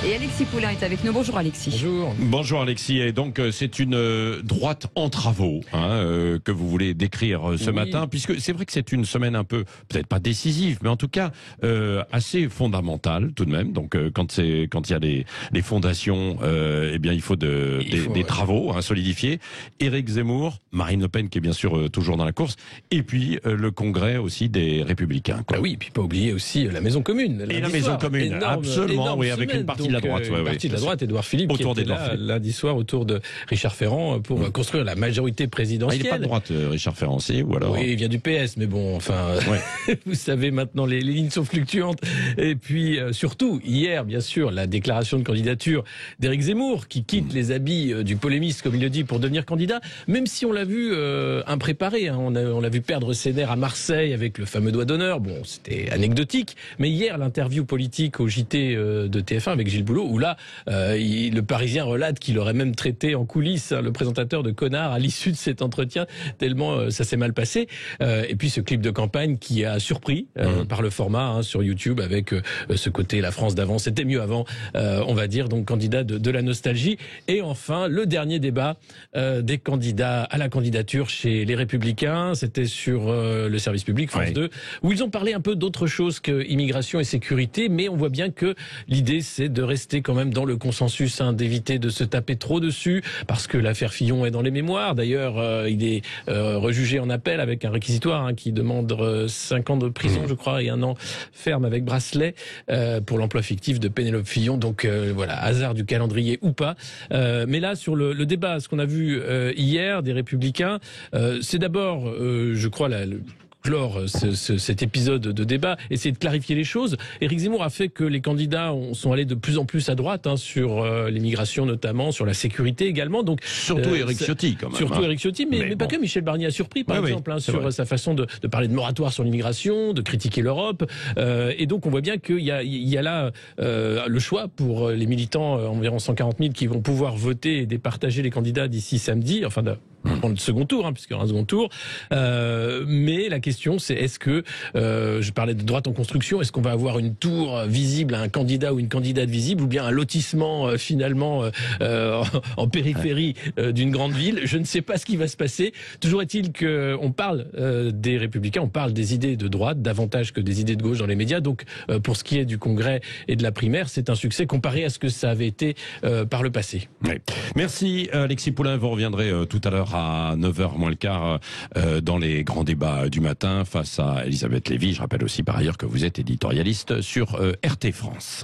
Et Alexis Poulain est avec nous. Bonjour Alexis. Bonjour. Bonjour Alexis. Et donc c'est une droite en travaux que vous voulez décrire ce matin, puisque c'est vrai que c'est une semaine un peu, peut-être pas décisive, mais en tout cas assez fondamentale tout de même. Donc quand il y a les fondations, eh bien il faut des travaux solidifiés. Éric Zemmour, Marine Le Pen qui est bien sûr toujours dans la course, et puis le congrès aussi des Républicains. Bah oui, et puis pas oublier aussi la Maison Commune. Et la Maison Commune, absolument, oui, avec une partie de la droite. Une partie de la droite, Édouard Philippe, qui était là lundi soir autour de Richard Ferrand pour construire la majorité présidentielle. Il n'est pas de droite, Richard Ferrand, si, ou alors... Oui, il vient du PS, mais bon, enfin, vous savez maintenant, les lignes sont fluctuantes. Et puis, surtout, hier, bien sûr, la déclaration de candidature d'Éric Zemmour, qui quitte les habits du polémiste, comme il le dit, pour devenir candidat, même si on l'a vu impréparé. On l'a vu perdre ses nerfs à Marseille avec le fameux doigt d'honneur. Bon, c'était anecdotique. Mais hier, l'interview politique au JT de TF1 avec Gilles Boulot, où là, le Parisien relate qu'il aurait même traité en coulisses le présentateur de connard à l'issue de cet entretien, tellement ça s'est mal passé. Et puis ce clip de campagne qui a surpris par le format sur YouTube, avec ce côté la France d'avant, c'était mieux avant, on va dire, donc candidat de la nostalgie. Et enfin, le dernier débat des candidats à la candidature chez les Républicains, c'était sur le service public, France 2, où ils ont parlé un peu d'autre chose que immigration et sécurité, mais on voit bien que l'idée c'est de rester quand même dans le consensus, d'éviter de se taper trop dessus, parce que l'affaire Fillon est dans les mémoires. D'ailleurs, il est rejugé en appel avec un réquisitoire qui demande 5 ans de prison, je crois, et 1 an ferme avec bracelet pour l'emploi fictif de Pénélope Fillon. Donc voilà, hasard du calendrier ou pas. Mais là, sur le débat, ce qu'on a vu hier des Républicains, c'est d'abord, je crois, clore cet épisode de débat, essayer de clarifier les choses. Éric Zemmour a fait que les candidats sont allés de plus en plus à droite sur l'immigration notamment, sur la sécurité également. Donc surtout Éric Ciotti quand même. Surtout Éric Ciotti, mais pas que. Michel Barnier a surpris par exemple sur sa façon de parler de moratoire sur l'immigration, de critiquer l'Europe. Et donc on voit bien qu'il y a là le choix pour les militants, environ 140 000 qui vont pouvoir voter et départager les candidats d'ici samedi, enfin dans le second tour, puisqu'il y aura un second tour. Mais la question, c'est est-ce que, je parlais de droite en construction, est-ce qu'on va avoir une tour visible à un candidat ou une candidate visible, ou bien un lotissement finalement en périphérie d'une grande ville? Je ne sais pas ce qui va se passer. Toujours est-il qu'on parle des Républicains, on parle des idées de droite davantage que des idées de gauche dans les médias. Donc pour ce qui est du Congrès et de la primaire, c'est un succès comparé à ce que ça avait été par le passé. Merci Alexis Poulain, vous reviendrez tout à l'heure à 9h moins le quart dans les grands débats du matin face à Elisabeth Lévy. Je rappelle aussi par ailleurs que vous êtes éditorialiste sur RT France.